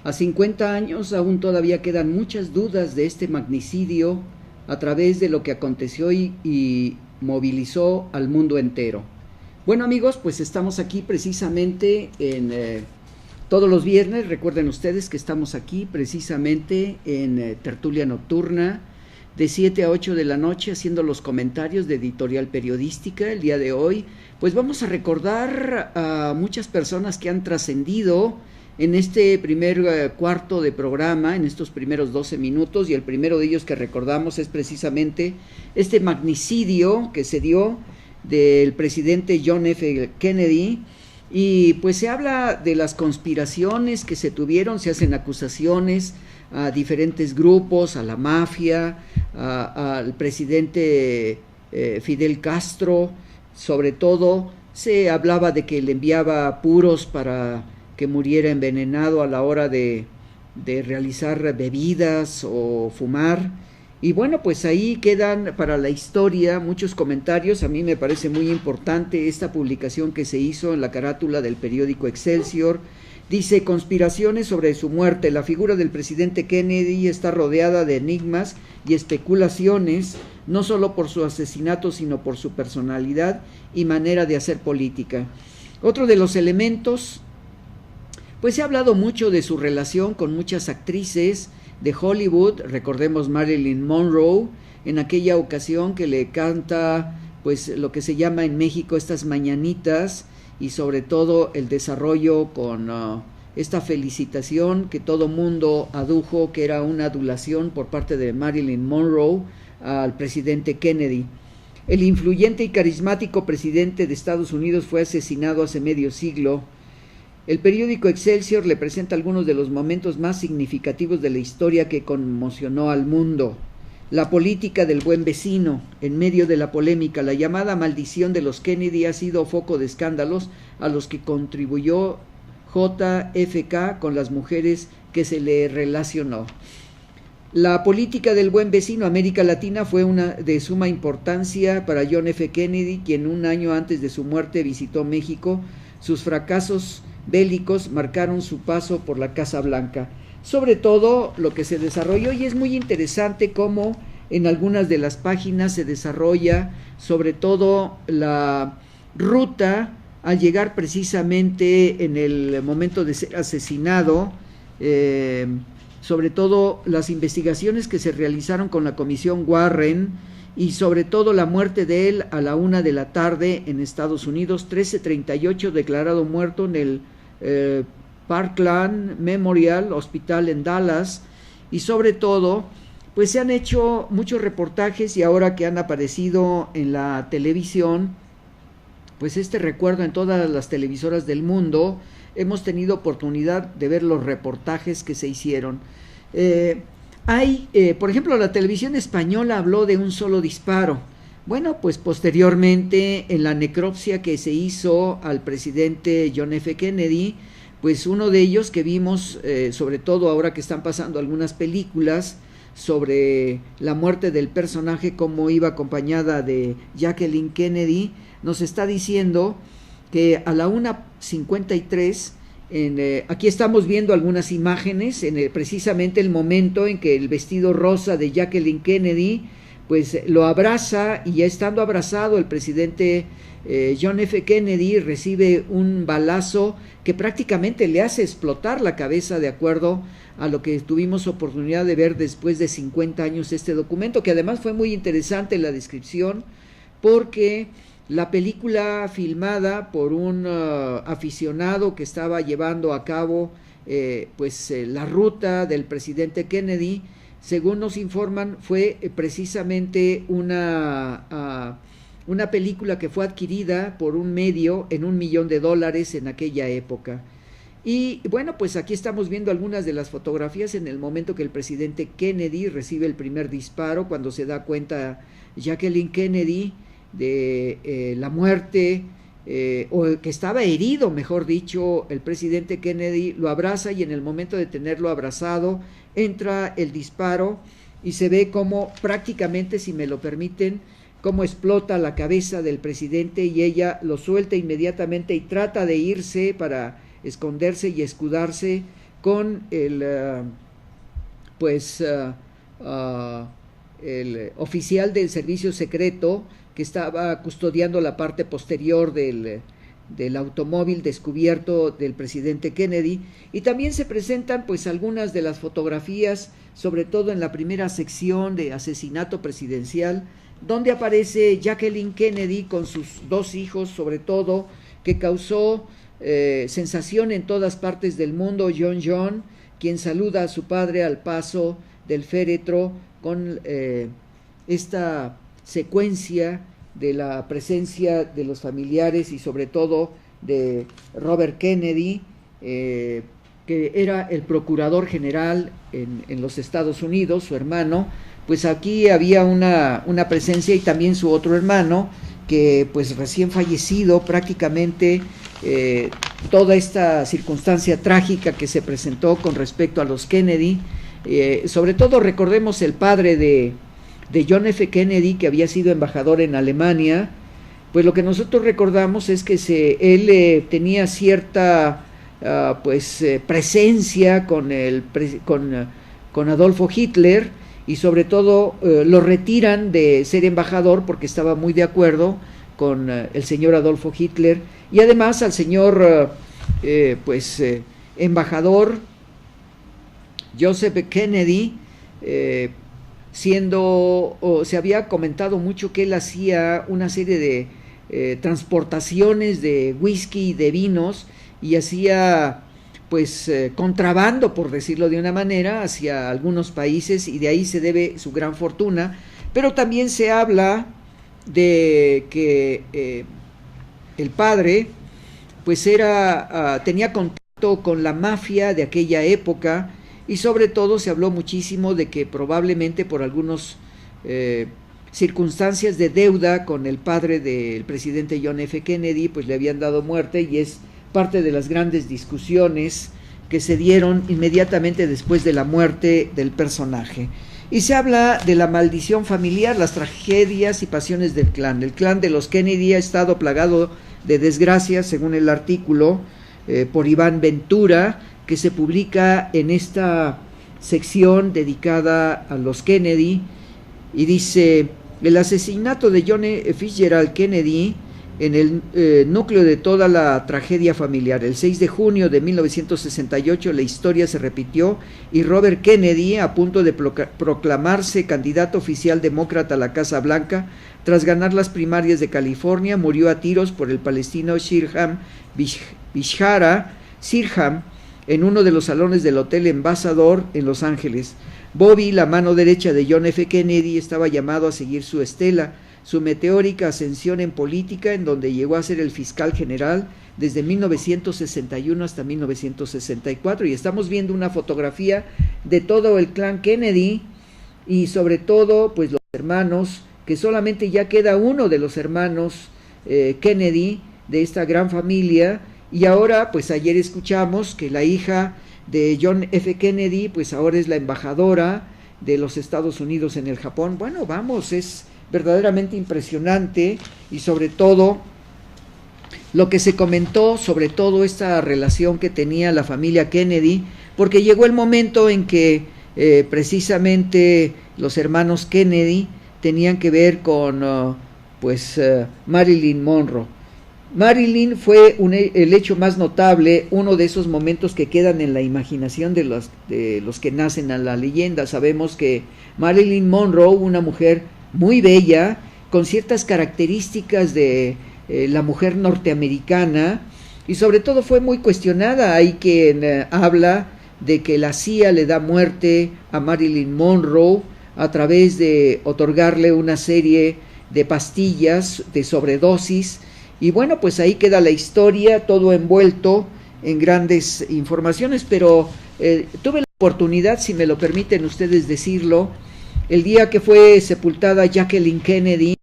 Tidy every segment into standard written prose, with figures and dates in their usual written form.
A 50 años aún todavía quedan muchas dudas de este magnicidio a través de lo que aconteció y movilizó al mundo entero. Bueno amigos, pues estamos aquí precisamente en todos los viernes. Recuerden ustedes que estamos aquí precisamente en Tertulia Nocturna de 7 a 8 de la noche haciendo los comentarios de Editorial Periodística. El día de hoy pues vamos a recordar a muchas personas que han trascendido en este primer cuarto de programa, en estos primeros 12 minutos, y el primero de ellos que recordamos es precisamente este magnicidio que se dio del presidente John F. Kennedy. Y pues se habla de las conspiraciones que se tuvieron, se hacen acusaciones a diferentes grupos, a la mafia, al presidente Fidel Castro. Sobre todo se hablaba de que le enviaba puros para que muriera envenenado a la hora de realizar bebidas o fumar. Y bueno, pues ahí quedan para la historia muchos comentarios. A mí me parece muy importante esta publicación que se hizo en la carátula del periódico Excelsior. Dice: conspiraciones sobre su muerte. La figura del presidente Kennedy está rodeada de enigmas y especulaciones, no solo por su asesinato, sino por su personalidad y manera de hacer política. Otro de los elementos, pues se ha hablado mucho de su relación con muchas actrices de Hollywood. Recordemos Marilyn Monroe, en aquella ocasión que le canta pues lo que se llama en México estas mañanitas, y sobre todo el desarrollo con esta felicitación que todo mundo adujo que era una adulación por parte de Marilyn Monroe al presidente Kennedy. El influyente y carismático presidente de Estados Unidos fue asesinado hace medio siglo. El periódico Excelsior le presenta algunos de los momentos más significativos de la historia que conmocionó al mundo. La política del buen vecino. En medio de la polémica, la llamada maldición de los Kennedy ha sido foco de escándalos a los que contribuyó JFK con las mujeres que se le relacionó. La política del buen vecino. América Latina fue una de suma importancia para John F. Kennedy, quien un año antes de su muerte visitó México. Sus fracasos bélicos marcaron su paso por la Casa Blanca. Sobre todo lo que se desarrolló, y es muy interesante cómo en algunas de las páginas se desarrolla sobre todo la ruta al llegar precisamente en el momento de ser asesinado, sobre todo las investigaciones que se realizaron con la Comisión Warren, y sobre todo la muerte de él a la 1 de la tarde en Estados Unidos, 13:38, declarado muerto en el Parkland Memorial Hospital en Dallas. Y sobre todo pues se han hecho muchos reportajes, y ahora que han aparecido en la televisión, pues este recuerdo en todas las televisoras del mundo, hemos tenido oportunidad de ver los reportajes que se hicieron. Por ejemplo, la televisión española habló de un solo disparo. Bueno, pues posteriormente en la necropsia que se hizo al presidente John F. Kennedy, pues uno de ellos que vimos, sobre todo ahora que están pasando algunas películas sobre la muerte del personaje, cómo iba acompañada de Jacqueline Kennedy, nos está diciendo que a la 1:53, aquí estamos viendo algunas imágenes, precisamente el momento en que el vestido rosa de Jacqueline Kennedy pues lo abraza, y ya estando abrazado el presidente John F. Kennedy recibe un balazo que prácticamente le hace explotar la cabeza, de acuerdo a lo que tuvimos oportunidad de ver después de 50 años este documento, que además fue muy interesante la descripción, porque la película filmada por un aficionado que estaba llevando a cabo la ruta del presidente Kennedy, según nos informan, fue precisamente una película que fue adquirida por un medio en $1 millón en aquella época. Y bueno, pues aquí estamos viendo algunas de las fotografías en el momento que el presidente Kennedy recibe el primer disparo, cuando se da cuenta Jacqueline Kennedy de la muerte, o que estaba herido, mejor dicho, el presidente Kennedy. Lo abraza, y en el momento de tenerlo abrazado entra el disparo, y se ve como prácticamente, si me lo permiten, cómo explota la cabeza del presidente, y ella lo suelta inmediatamente y trata de irse para esconderse y escudarse con el oficial del servicio secreto que estaba custodiando la parte posterior del automóvil descubierto del presidente Kennedy, y también se presentan pues algunas de las fotografías, sobre todo en la primera sección de asesinato presidencial, donde aparece Jacqueline Kennedy con sus dos hijos, sobre todo, que causó sensación en todas partes del mundo. John, quien saluda a su padre al paso del féretro con esta secuencia de la presencia de los familiares y sobre todo de Robert Kennedy, que era el procurador general en los Estados Unidos, su hermano. Pues aquí había una presencia, y también su otro hermano, que pues recién fallecido prácticamente. Toda esta circunstancia trágica que se presentó con respecto a los Kennedy, sobre todo recordemos el padre de John F. Kennedy, que había sido embajador en Alemania. Pues lo que nosotros recordamos es que él tenía cierta presencia con Adolfo Hitler, y sobre todo lo retiran de ser embajador porque estaba muy de acuerdo con el señor Adolfo Hitler, y además al señor embajador Joseph Kennedy, se había comentado mucho que él hacía una serie de transportaciones de whisky y de vinos, y hacía contrabando, por decirlo de una manera, hacia algunos países, y de ahí se debe su gran fortuna. Pero también se habla de que el padre tenía contacto con la mafia de aquella época, y sobre todo se habló muchísimo de que probablemente por algunas circunstancias de deuda con el padre del presidente John F. Kennedy, pues le habían dado muerte, y es parte de las grandes discusiones que se dieron inmediatamente después de la muerte del personaje. Y se habla de la maldición familiar, las tragedias y pasiones del clan. El clan de los Kennedy ha estado plagado de desgracias, según el artículo por Iván Ventura, que se publica en esta sección dedicada a los Kennedy, y dice: el asesinato de John F. Fitzgerald Kennedy en el núcleo de toda la tragedia familiar. El 6 de junio de 1968 la historia se repitió, y Robert Kennedy, a punto de proclamarse candidato oficial demócrata a la Casa Blanca, tras ganar las primarias de California, murió a tiros por el palestino Sirhan Bishara Sirhan en uno de los salones del Hotel Ambassador en Los Ángeles. Bobby, la mano derecha de John F. Kennedy, estaba llamado a seguir su estela, su meteórica ascensión en política, en donde llegó a ser el fiscal general desde 1961 hasta 1964, y estamos viendo una fotografía de todo el clan Kennedy, y sobre todo pues los hermanos, que solamente ya queda uno de los hermanos Kennedy de esta gran familia. Y ahora pues ayer escuchamos que la hija de John F. Kennedy pues ahora es la embajadora de los Estados Unidos en el Japón. Bueno, vamos, es verdaderamente impresionante, y sobre todo lo que se comentó sobre todo esta relación que tenía la familia Kennedy, porque llegó el momento en que precisamente los hermanos Kennedy tenían que ver con Marilyn Monroe. Marilyn fue el hecho más notable, uno de esos momentos que quedan en la imaginación de los que nacen a la leyenda. Sabemos que Marilyn Monroe, una mujer muy bella, con ciertas características de la mujer norteamericana, y sobre todo fue muy cuestionada. Hay quien habla de que la CIA le da muerte a Marilyn Monroe a través de otorgarle una serie de pastillas de sobredosis. Y bueno, pues ahí queda la historia, todo envuelto en grandes informaciones, pero tuve la oportunidad, si me lo permiten ustedes decirlo, el día que fue sepultada Jacqueline Kennedy,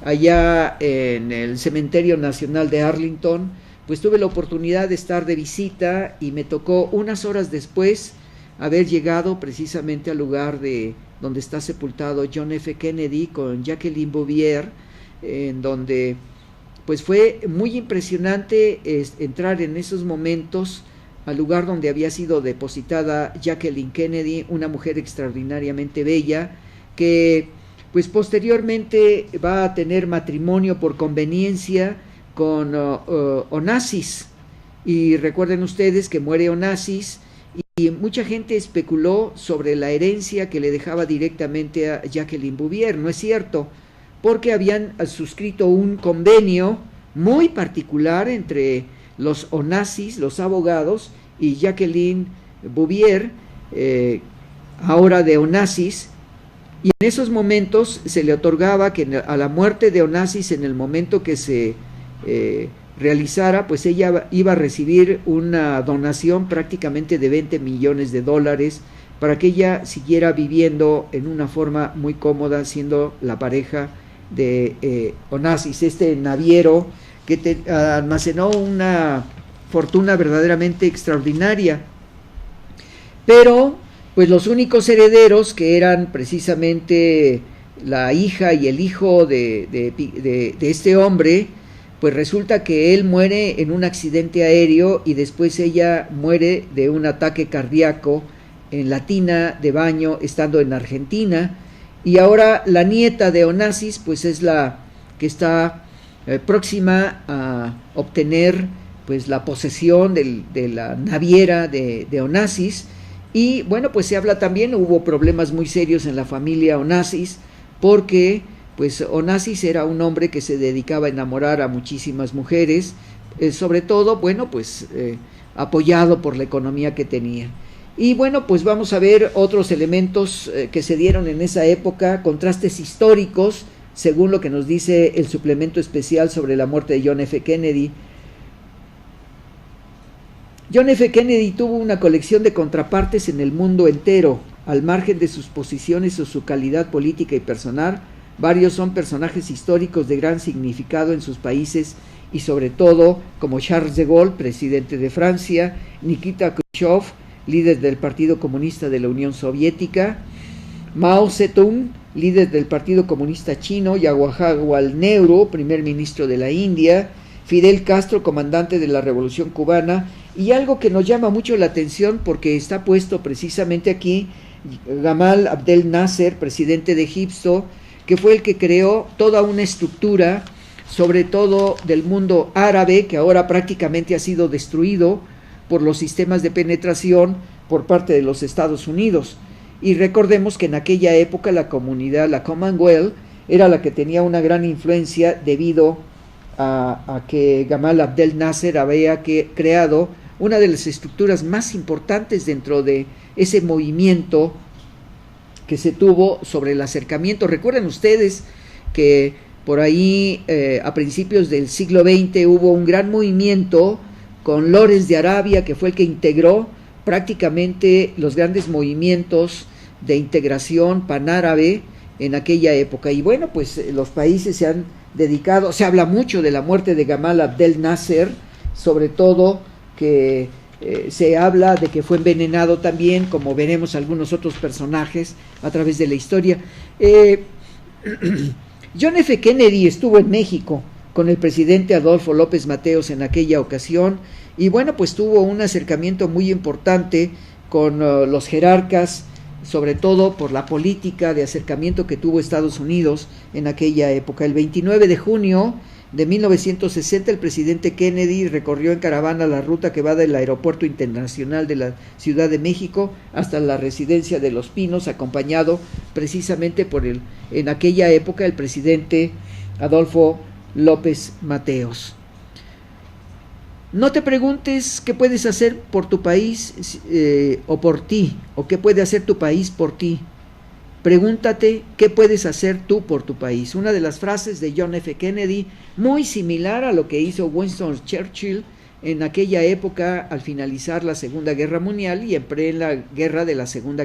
allá en el Cementerio Nacional de Arlington, pues tuve la oportunidad de estar de visita, y me tocó unas horas después haber llegado precisamente al lugar donde está sepultado John F. Kennedy con Jacqueline Bouvier, en donde pues fue muy impresionante entrar en esos momentos al lugar donde había sido depositada Jacqueline Kennedy, una mujer extraordinariamente bella, que pues posteriormente va a tener matrimonio por conveniencia con Onassis. Y recuerden ustedes que muere Onassis y mucha gente especuló sobre la herencia que le dejaba directamente a Jacqueline Bouvier. No es cierto, porque habían suscrito un convenio muy particular entre los Onassis, los abogados, y Jacqueline Bouvier, ahora de Onassis, y en esos momentos se le otorgaba que a la muerte de Onassis, en el momento que se realizara, pues ella iba a recibir una donación prácticamente de $20 millones para que ella siguiera viviendo en una forma muy cómoda, siendo la pareja de Onassis, este naviero que almacenó una fortuna verdaderamente extraordinaria. Pero pues los únicos herederos, que eran precisamente la hija y el hijo de este hombre, pues resulta que él muere en un accidente aéreo y después ella muere de un ataque cardíaco en la tina de baño estando en Argentina, y ahora la nieta de Onassis pues es la que está próxima a obtener pues la posesión de la naviera de Onassis. Y bueno, pues se habla también, hubo problemas muy serios en la familia Onassis, porque pues Onassis era un hombre que se dedicaba a enamorar a muchísimas mujeres, sobre todo, bueno, pues apoyado por la economía que tenía. Y bueno, pues vamos a ver otros elementos que se dieron en esa época, contrastes históricos, según lo que nos dice el suplemento especial sobre la muerte de John F. Kennedy. John F. Kennedy tuvo una colección de contrapartes en el mundo entero, al margen de sus posiciones o su calidad política y personal. Varios son personajes históricos de gran significado en sus países y sobre todo como Charles de Gaulle, presidente de Francia, Nikita Khrushchev, líder del Partido Comunista de la Unión Soviética, Mao Zedong, líder del Partido Comunista Chino, Jawaharlal Nehru, primer ministro de la India, Fidel Castro, comandante de la Revolución Cubana, y algo que nos llama mucho la atención porque está puesto precisamente aquí, Gamal Abdel Nasser, presidente de Egipto, que fue el que creó toda una estructura, sobre todo del mundo árabe, que ahora prácticamente ha sido destruido por los sistemas de penetración por parte de los Estados Unidos. Y recordemos que en aquella época la comunidad, la Commonwealth, era la que tenía una gran influencia debido a que Gamal Abdel Nasser había creado una de las estructuras más importantes dentro de ese movimiento que se tuvo sobre el acercamiento. Recuerden ustedes que por ahí a principios del siglo XX hubo un gran movimiento con Lawrence de Arabia, que fue el que integró prácticamente los grandes movimientos de integración panárabe en aquella época. Y bueno, pues los países se han dedicado, se habla mucho de la muerte de Gamal Abdel Nasser, sobre todo que se habla de que fue envenenado también, como veremos algunos otros personajes a través de la historia. John F. Kennedy estuvo en México con el presidente Adolfo López Mateos en aquella ocasión, y bueno, pues tuvo un acercamiento muy importante con los jerarcas, sobre todo por la política de acercamiento que tuvo Estados Unidos en aquella época. El 29 de junio de 1960, el presidente Kennedy recorrió en caravana la ruta que va del Aeropuerto Internacional de la Ciudad de México hasta la residencia de Los Pinos, acompañado precisamente por en aquella época, el presidente Adolfo López Mateos. No te preguntes qué puedes hacer por tu país o por ti, o qué puede hacer tu país por ti. Pregúntate qué puedes hacer tú por tu país. Una de las frases de John F. Kennedy, muy similar a lo que hizo Winston Churchill en aquella época al finalizar la Segunda Guerra Mundial y en plena guerra de la Segunda